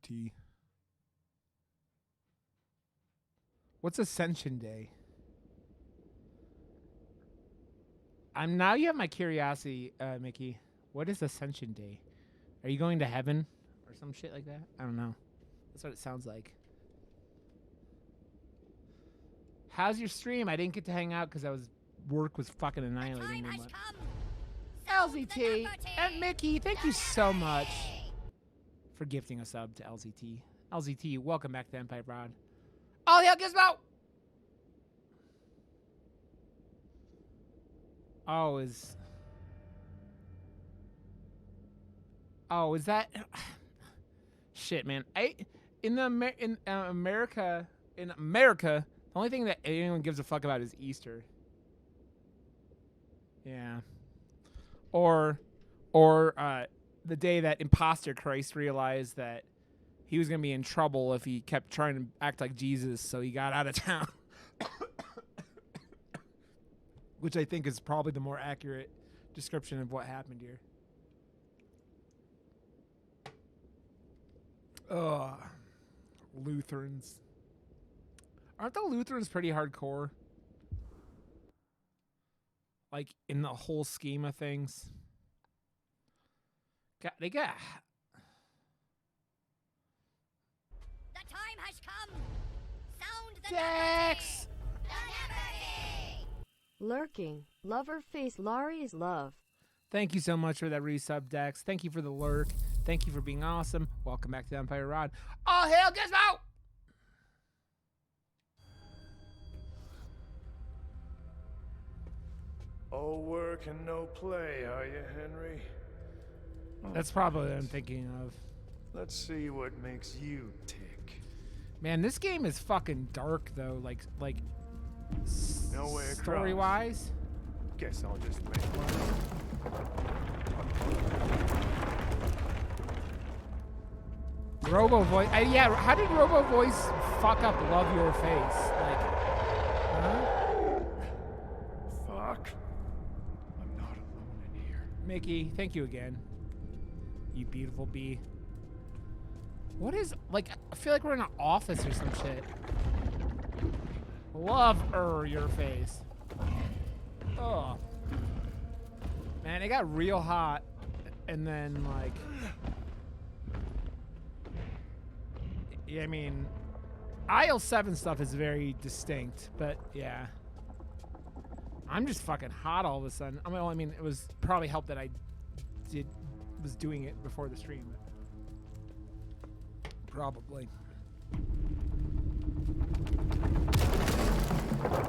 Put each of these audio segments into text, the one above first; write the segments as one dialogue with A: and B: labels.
A: LZT. What's Ascension Day? Now you have my curiosity, Mickey. What is Ascension Day? Are you going to heaven or some shit like that? I don't know. That's what it sounds like. How's your stream? I didn't get to hang out because work was fucking annihilating me. LZT and Mickey, thank you so much for gifting a sub to LZT. LZT, welcome back to Empire Rod. All hell Gizmo! Is that shit, man? In America, the only thing that anyone gives a fuck about is Easter. Yeah. Or the day that imposter Christ realized that he was gonna be in trouble if he kept trying to act like Jesus, so he got out of town. Which I think is probably the more accurate description of what happened here. Lutherans. Aren't the Lutherans pretty hardcore? Like, in the whole scheme of things? They got...
B: The time has come. Sound the
A: Dex!
C: Lurking. Lover face Laurie's love.
A: Thank you so much for that resub, Dex. Thank you for the lurk. Thank you for being awesome. Welcome back to Empire Rod. All hail Gizmo!
D: All work and no play, are you, Henry?
A: That's probably what I'm thinking of.
D: Let's see what makes you tick.
A: Man, this game is fucking dark, though. Like
D: No way across.
A: story-wise.
D: Guess I'll just make one.
A: Robo voice. Yeah, how did Robo voice fuck up Love Your Face? Like, huh?
D: Fuck. I'm not alone in here.
A: Mickey, thank you again. You beautiful bee. What is, like, I feel like we're in an office or some shit. Love your face. Oh. Man, it got real hot. And then, like... Yeah, I mean... Aisle 7 stuff is very distinct, but yeah. I'm just fucking hot all of a sudden. I mean, it was probably helped that I was doing it before the stream. Probably.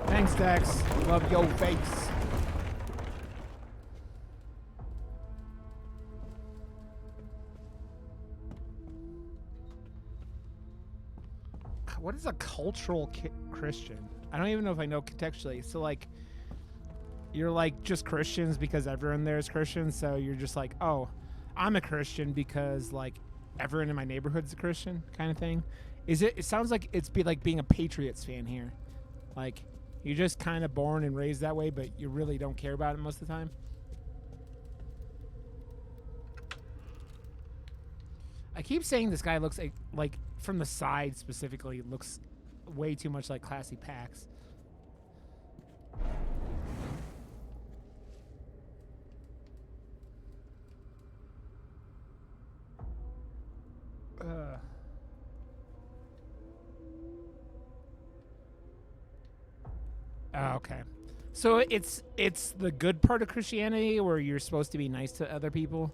A: Thanks, Dex. Love your face. What is a cultural Christian? I don't even know if I know contextually. So, like, you're like just Christians because everyone there is Christian. So you're just like, oh, I'm a Christian because like everyone in my neighborhood's a Christian kind of thing. It sounds like it's like being a Patriots fan here. Like, you're just kind of born and raised that way, but you really don't care about it most of the time. I keep saying this guy looks like from the side specifically looks way too much like Classy Pax. Okay. So it's the good part of Christianity where you're supposed to be nice to other people,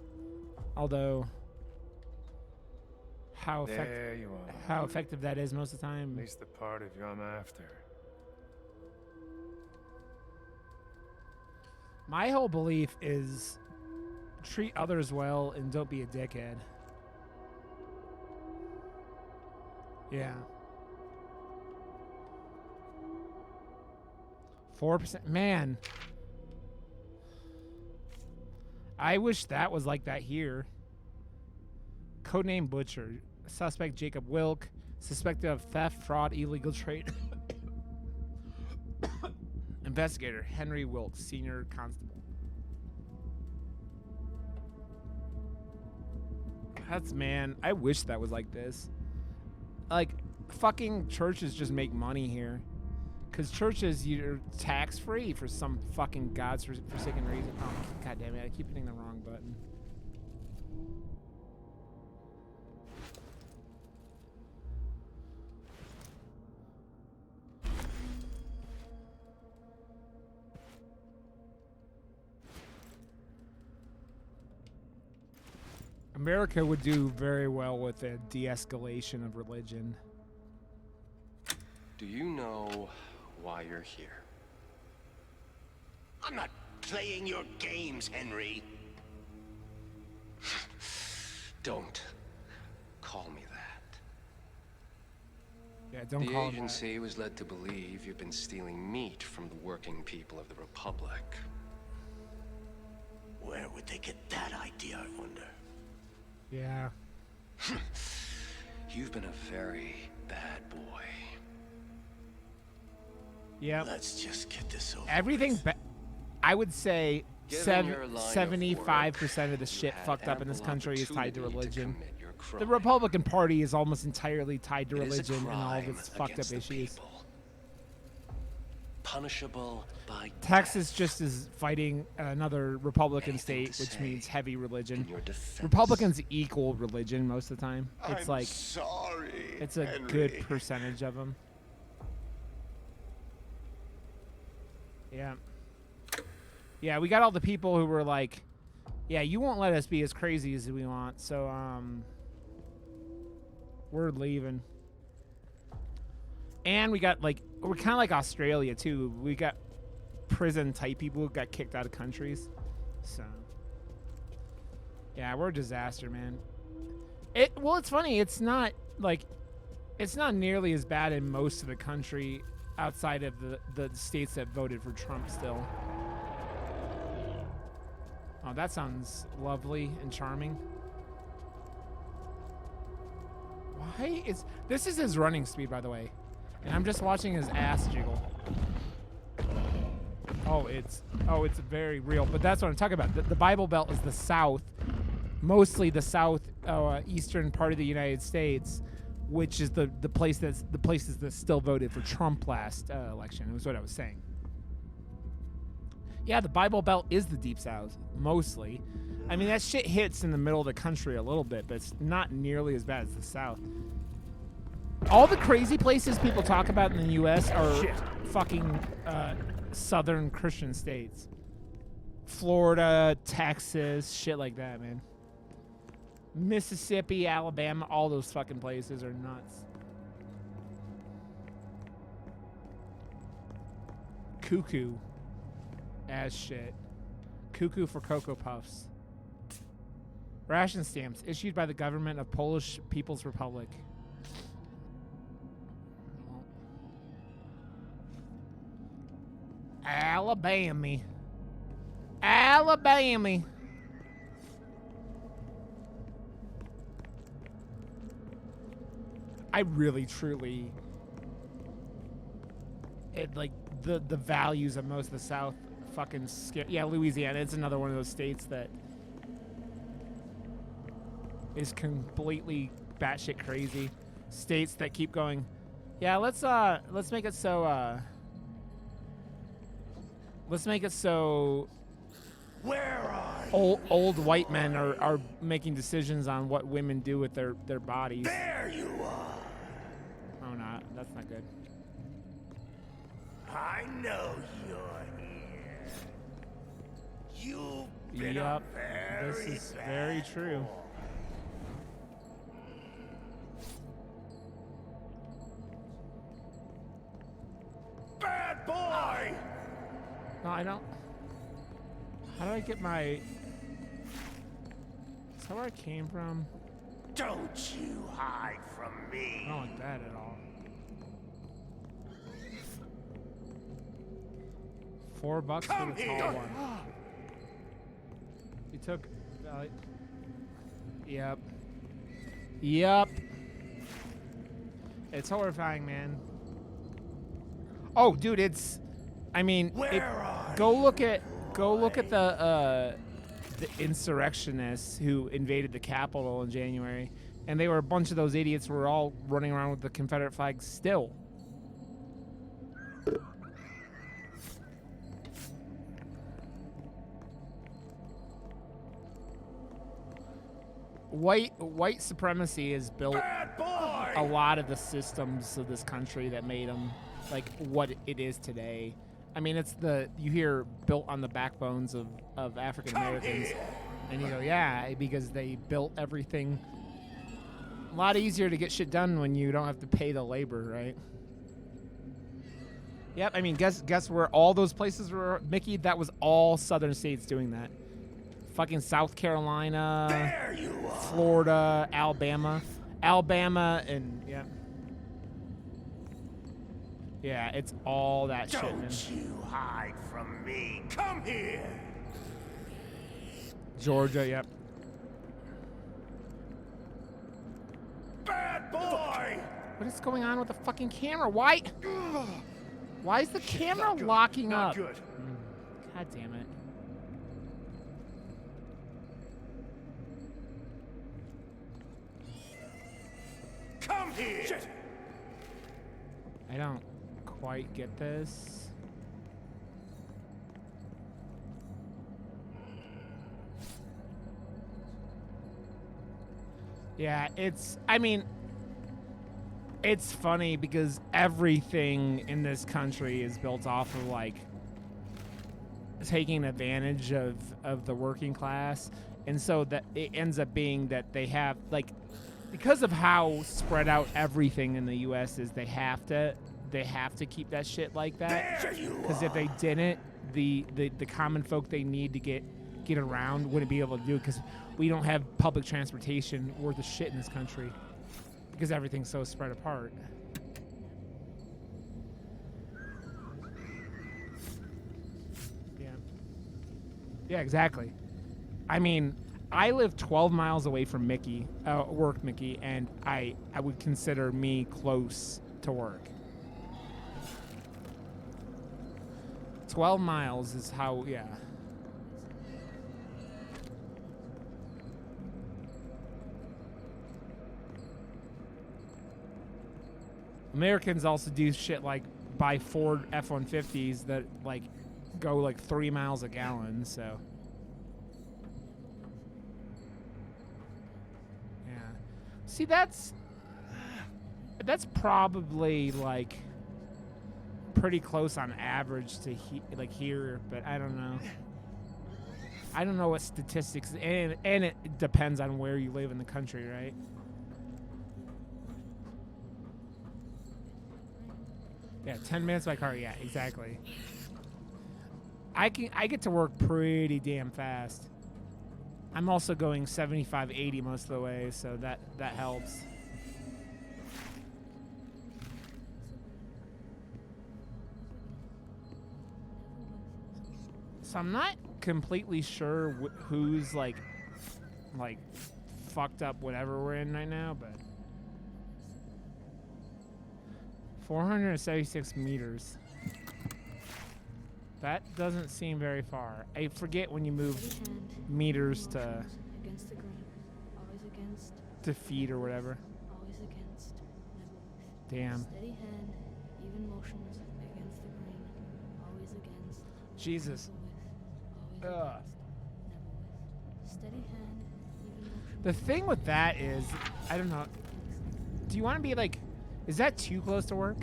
A: although how effective that is most of the time.
D: At least the part of you I'm after.
A: My whole belief is treat others well and don't be a dickhead. Yeah. 4%. Man. I wish that was like that here. Codename Butcher. Suspect Jacob Wilk. Suspected of theft, fraud, illegal trade. Investigator Henry Wilkes, Senior Constable. That's, man, I wish that was like this. Like, fucking churches just make money here. Because churches, you're tax-free for some fucking godforsaken reason. Oh, god damn it, I keep hitting the wrong button. America would do very well with a de-escalation of religion.
E: Do you know why you're here?
F: I'm not playing your games, Henry.
E: Don't call me that.
A: Yeah, don't
E: The
A: call it that.
E: agency was led to believe you've been stealing meat from the working people of the Republic.
F: Where would they get that idea, I wonder?
A: Yeah.
E: You've been a very bad boy.
A: Yep.
F: Let's just get this over
A: Everything,
F: with.
A: I would say
E: Given your line of
A: 75% of the
E: work,
A: shit
E: you
A: fucked
E: had
A: up in this
E: ample
A: country is tied to
E: opportunity
A: religion.
E: commit your crime.
A: The Republican Party is almost entirely tied to
E: It is a
A: religion and all of
E: crime
A: its fucked up
E: against the
A: issues.
E: people. Punishable by
A: Texas
E: death.
A: just is fighting another Republican
E: Anything
A: state,
E: to
A: which
E: say
A: means heavy religion.
E: in your defense.
A: Republicans equal religion most of the time. It's
F: I'm
A: like,
F: sorry,
A: it's a
F: Henry.
A: good percentage of them. Yeah. Yeah, we got all the people who were like, yeah, you won't let us be as crazy as we want, so, we're leaving. And we got, like, we're kind of like Australia, too. We got prison-type people who got kicked out of countries. So, yeah, we're a disaster, man. Well, it's funny. It's not, like, it's not nearly as bad in most of the country outside of the states that voted for Trump still. Oh, that sounds lovely and charming. Why is... This is his running speed, by the way. And I'm just watching his ass jiggle. Oh, it's very real. But that's what I'm talking about. The Bible Belt is the South, mostly the South eastern part of the United States, which is the places that still voted for Trump last election. It was what I was saying. Yeah, the Bible Belt is the Deep South, mostly. I mean, that shit hits in the middle of the country a little bit, but it's not nearly as bad as the South. All the crazy places people talk about in the U.S. are fucking southern Christian states. Florida, Texas, shit like that, man. Mississippi, Alabama, all those fucking places are nuts. Cuckoo. As shit. Cuckoo for Cocoa Puffs. Ration stamps issued by the government of Polish People's Republic. Alabama. Alabama. I really, truly... like, the values of most of the South fucking scare... Yeah, Louisiana, it's another one of those states that is completely batshit crazy. States that keep going, yeah, let's make it so, let's make it so
F: Where are
A: old white men are making decisions on what women do with their bodies.
F: There you are.
A: Oh, no, that's not good.
F: I know you're here. You've been
A: Yup,
F: a
A: this
F: very
A: is very
F: bad
A: true.
F: boy. Bad boy!
A: No, I don't. How do I get my... Is that where I came from?
F: Don't you hide from me.
A: I don't like that at all. $4
F: Come
A: for the
F: here.
A: tall one. You took... yep. Yep. It's horrifying, man. Oh, dude, it's... I mean,
F: Where are
A: go look at the the insurrectionists who invaded the Capitol in January, and they were a bunch of those idiots who were all running around with the Confederate flag still. White supremacy has built
F: Bad boy!
A: a lot of the systems of this country that made them like what it is today. I mean, it's you hear built on the backbones of African Americans, and you go, yeah, because they built everything a lot easier to get shit done when you don't have to pay the labor, right? Yep. I mean, guess where all those places were, Mickey? That was all southern states doing that. Fucking South Carolina,
F: There you are.
A: Florida, Alabama, and yeah. Yeah, it's all that shit, man.
F: Don't you hide from me. Come here.
A: Georgia, yep.
F: Bad boy!
A: What is going on with the fucking camera? Why is the camera
D: Not good.
A: locking
D: Not
A: up?
D: good.
A: God damn it.
F: Come here.
D: Shit.
A: I don't quite get this. Yeah, it's funny because everything in this country is built off of like taking advantage of the working class, and so that it ends up being that they have like, because of how spread out everything in the US is, they have to keep that shit like that,
F: There you
A: because if they didn't, the common folk they need to get around wouldn't be able to do it, because we don't have public transportation worth of shit in this country because everything's so spread apart. Yeah, exactly. I mean, I live 12 miles away from work Mickey, and I would consider me close to work. 12 miles is how, yeah. Americans also do shit like buy Ford F-150s that like go like 3 miles a gallon, so. Yeah. See, that's probably like pretty close on average to like here, but I don't know. I don't know what statistics, and it depends on where you live in the country, right? Yeah, 10 minutes by car. Yeah, exactly. I get to work pretty damn fast. I'm also going 75, 80 most of the way, so that helps. So I'm not completely sure who's like fucked up whatever we're in right now, but 476 meters. That doesn't seem very far. I forget when you move meters to
G: against the grain, always against,
A: feet or whatever.
G: always against, never with.
A: Damn.
G: Steady hand, even motions against the grain, always against,
A: Jesus.
G: never with, always
A: Ugh.
G: against, never with. Steady hand, even motions.
A: The thing with that is, I don't know. Do you want to be like, is that too close to work?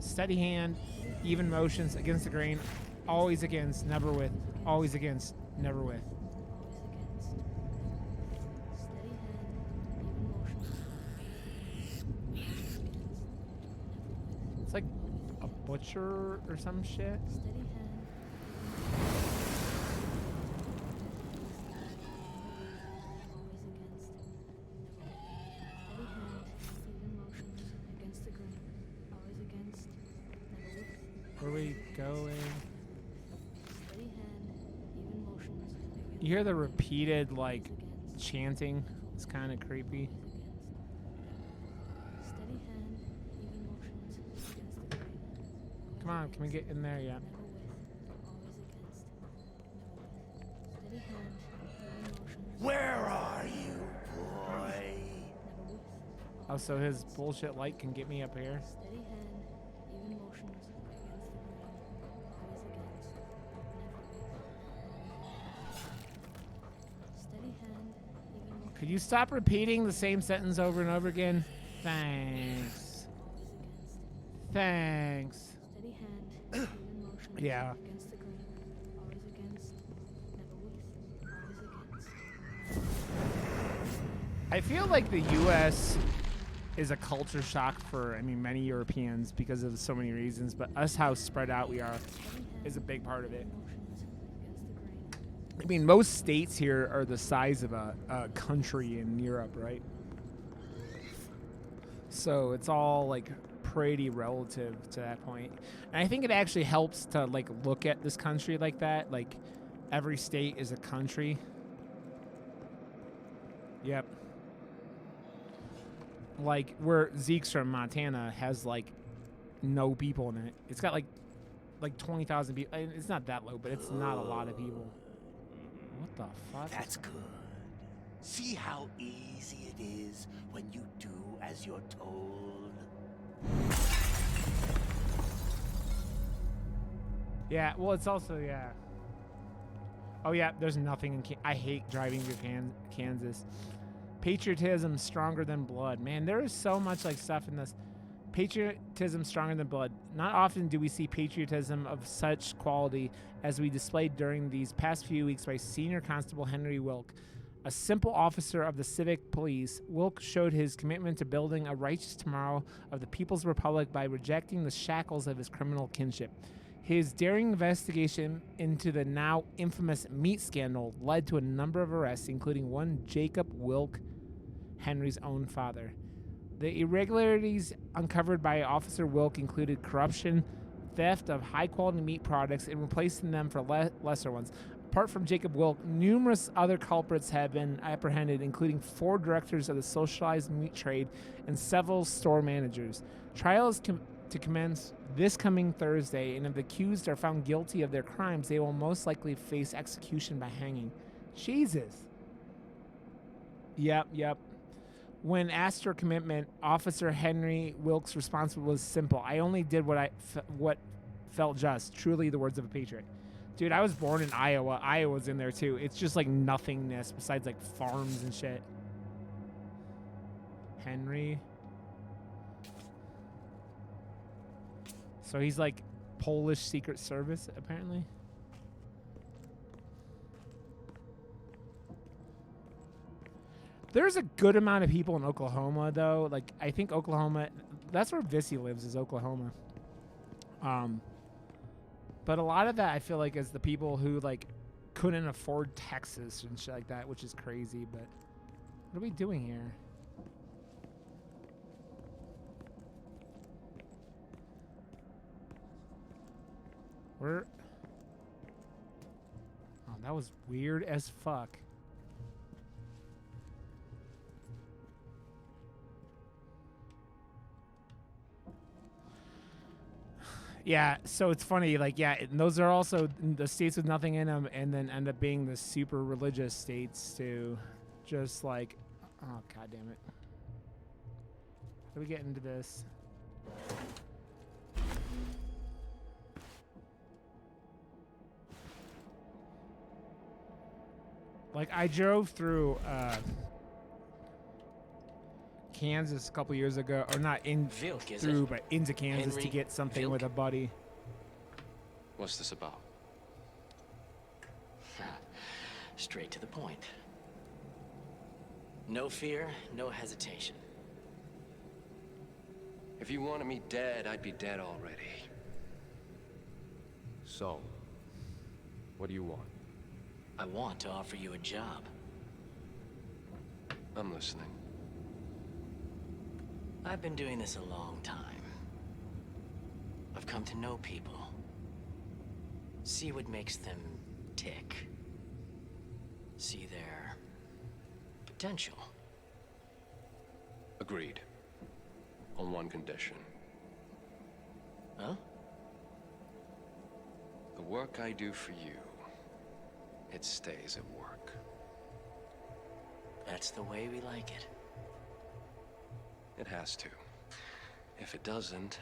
A: Steady hand, even motions against the grain, always against, never with, always against, never with.
G: Always against, steady hand, even motions against, never
A: It's like a butcher or some shit.
G: with. Steady hand, always against, never with. Steady hand, even motions against the grain, always against, never with.
A: Where are we going?
G: Steady hand, even motions against.
A: You hear the repeated like
G: against.
A: chanting. It's kind of creepy.
G: Steady hand, even motions against the grain.
A: Come on, can we get in there yet?
G: Never with, always against, never with. Steady hand, even
A: Oh, so his bullshit light can get me up here.
G: Steady hand, even motions against the grain. Always against, never with. Steady hand, even motions.
A: Could you stop repeating the same sentence over and over again? Thanks.
G: Always against.
A: Thanks.
G: Steady hand, even motions
A: Yeah.
G: against the grain. Always against, never with. Always against.
A: I feel like the U.S. is a culture shock for, I mean, many Europeans because of so many reasons, but us how spread out we are is a big part of it.
G: Motions against the grain.
A: I mean, most states here are the size of a country in Europe, right? So it's all like pretty relative to that point. And I think it actually helps to like look at this country like that. Like every state is a country. Yep. Like where Zeke's from, Montana, has like no people in it. It's got like 20,000 people. It's not that low, but it's not a lot of people. What the fuck?
F: That's good. See how easy it is when you do as you're told.
A: Yeah, well, it's also, yeah. Oh, yeah, there's nothing in I hate driving through Kansas. Patriotism stronger than blood. Man, there is so much like stuff in this. Patriotism stronger than blood. Not often do we see patriotism of such quality as we displayed during these past few weeks by Senior Constable Henry Wilk. A simple officer of the civic police, Wilk showed his commitment to building a righteous tomorrow of the People's Republic by rejecting the shackles of his criminal kinship. His daring investigation into the now infamous meat scandal led to a number of arrests, including one Jacob Wilk, Henry's own father. The irregularities uncovered by Officer Wilk included corruption, theft of high-quality meat products, and replacing them for lesser ones. Apart from Jacob Wilk, numerous other culprits have been apprehended, including 4 directors of the socialized meat trade and several store managers. Trials to commence this coming Thursday, and if the accused are found guilty of their crimes, they will most likely face execution by hanging. Jesus. Yep. When asked for commitment, Officer Henry Wilk's response was simple. I only did what felt just. Truly the words of a patriot. Dude, I was born in Iowa. Iowa's in there too. It's just like nothingness besides like farms and shit. Henry. So he's like Polish Secret Service, apparently. There's a good amount of people in Oklahoma, though. Like, I think Oklahoma, that's where Vissy lives, is Oklahoma. But a lot of that, I feel like, is the people who, like, couldn't afford Texas and shit like that, which is crazy. But what are we doing here? Where? Oh, that was weird as fuck. Yeah, so it's funny, like, yeah, and those are also the states with nothing in them, and then end up being the super religious states too. Just like, oh, god damn it. How do we get into this? Like, I drove through Kansas a couple years ago, or not through, but into Kansas to get something with a buddy.
E: What's this about?
H: Straight to the point. No fear, no hesitation.
E: If you wanted me dead, I'd be dead already. So, what do you want?
H: I want to offer you a job.
E: I'm listening.
H: I've been doing this a long time. I've come to know people. See what makes them tick. See their potential.
E: Agreed. On one condition.
H: Huh?
E: The work I do for you, it stays at work.
H: That's the way we like it.
E: It has to. If it doesn't,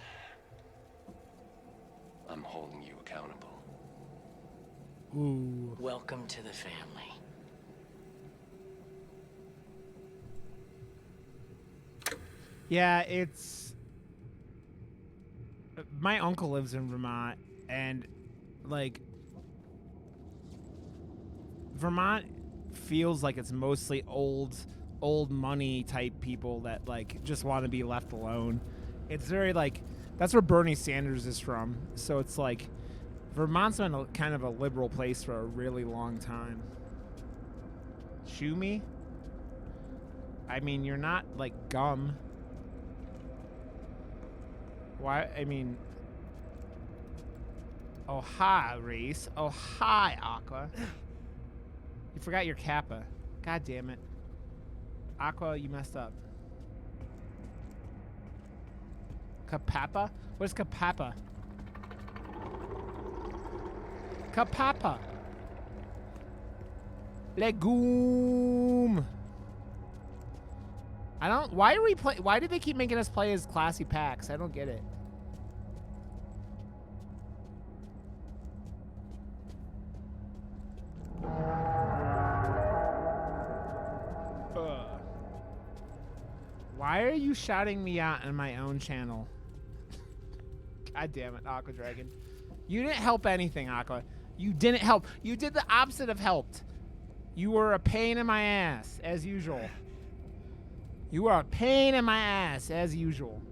E: I'm holding you accountable.
A: Ooh.
H: Welcome to the family.
A: Yeah, it's... My uncle lives in Vermont, and, like... Vermont feels like it's mostly old money type people that, like, just want to be left alone. It's very, like... That's where Bernie Sanders is from, so it's, like... Vermont's been kind of a liberal place for a really long time. Shoo me? I mean, you're not, like, gum. Why? I mean... Oh, hi, Reese. Oh, hi, Aqua. You forgot your kappa. God damn it. Aqua, you messed up. Kapapa? What is kapapa? Kapapa. Legume. I don't... Why are we play... Why do they keep making us play as classy packs? I don't get it. Why are you shouting me out on my own channel? God damn it, Aqua Dragon. You didn't help anything, Aqua. You didn't help. You did the opposite of helped. You were a pain in my ass, as usual. You were a pain in my ass, as usual.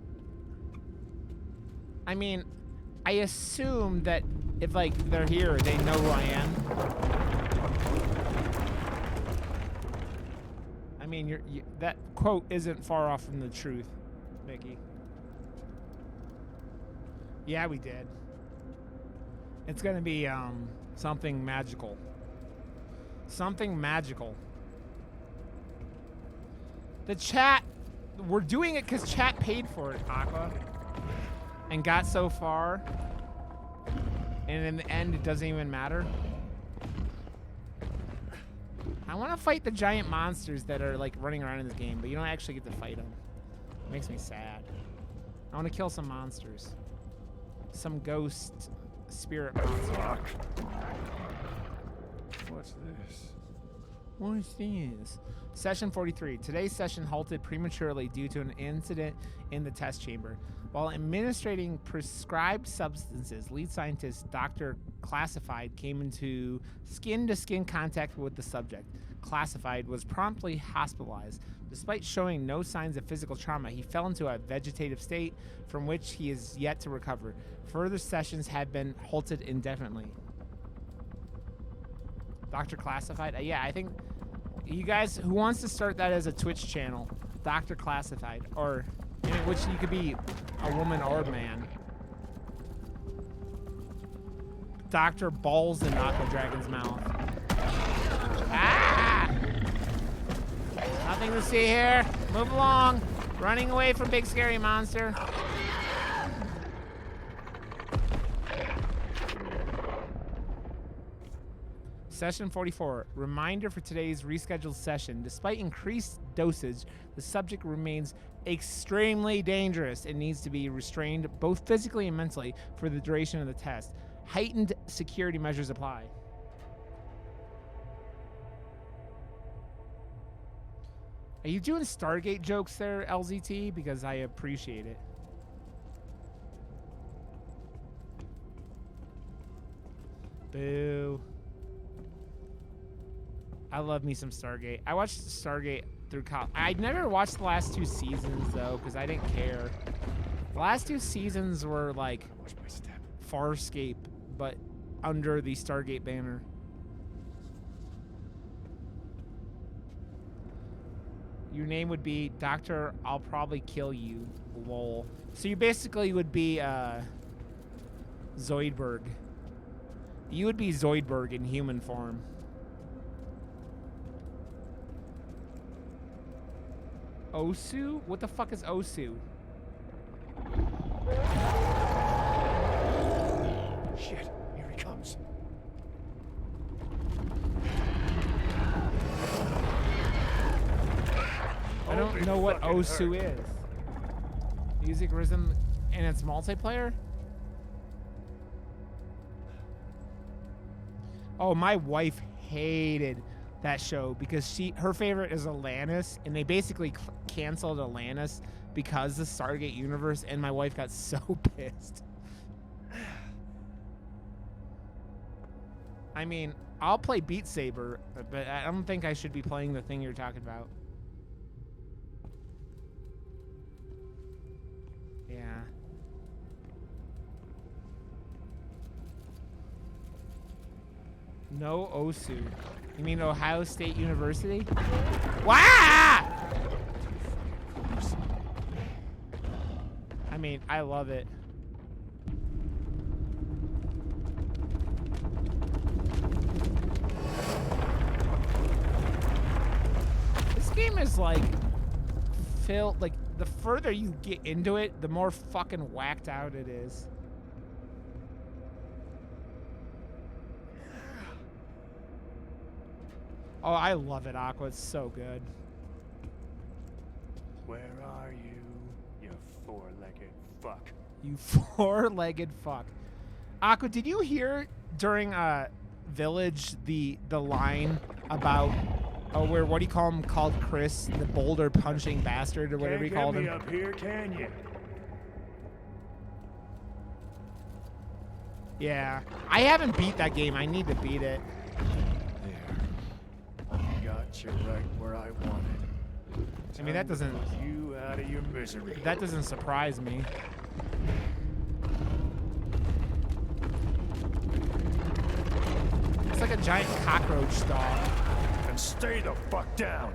A: I mean, I assume that if, like, they're here, they know who I am. I mean, that quote isn't far off from the truth, Mickey. Yeah, we did. It's gonna be, something magical. Something magical. The chat, we're doing it because chat paid for it, Aqua. And got so far. And in the end, it doesn't even matter. I want to fight the giant monsters that are, like, running around in this game, but you don't actually get to fight them. It makes me sad. I want to kill some monsters. Some ghost spirit monster.
D: What's this?
A: What's this? Session 43. Today's session halted prematurely due to an incident in the test chamber. While administrating prescribed substances, lead scientist Dr. Classified came into skin-to-skin contact with the subject. Classified was promptly hospitalized. Despite showing no signs of physical trauma, he fell into a vegetative state from which he is yet to recover. Further sessions have been halted indefinitely. Dr. Classified? Yeah, I think you guys, who wants to start that as a Twitch channel? Dr. Classified. Or, in which you could be a woman or a man. Dr. Balls in Aqua Dragon's mouth. Ah! Nothing to see here. Move along. Running away from big scary monster. Session 44. Reminder for today's rescheduled session. Despite increased dosage, the subject remains extremely dangerous and needs to be restrained both physically and mentally for the duration of the test. Heightened security measures apply. Are you doing Stargate jokes there, LZT? Because I appreciate it. Boo. I love me some Stargate. I watched Stargate through college. I never watched the last 2 seasons, though, because I didn't care. The last 2 seasons were, like, Farscape, but under the Stargate banner. Your name would be Dr. I'll Probably Kill You, lol. So you basically would be, Zoidberg. You would be Zoidberg in human form. Osu? What the fuck is Osu?
D: Shit, here he comes.
A: I don't know what Osu is. Music, rhythm, and it's multiplayer? Oh, my wife hated that show because her favorite is Atlantis, and they basically canceled Atlantis because of the Stargate universe, and my wife got so pissed. I mean, I'll play Beat Saber, but I don't think I should be playing the thing you're talking about. Yeah. No Osu. You mean Ohio State University? Wow! I mean, I love it. This game is like filled, like the further you get into it, the more fucking whacked out it is. Oh, I love it, Aqua. It's so good.
D: Where are you, you four-legged fuck?
A: You four-legged fuck. Aqua, did you hear during Village the line about where what do you call him? Called Chris, the boulder punching bastard or whatever he called him?
D: Can't get me up here, can you?
A: Yeah, I haven't beat that game. I need to beat it.
D: Got you right where I wanted.
A: I mean, that doesn't.
D: You out of your misery.
A: That doesn't surprise me. It's like a giant cockroach dog.
D: And stay the fuck down.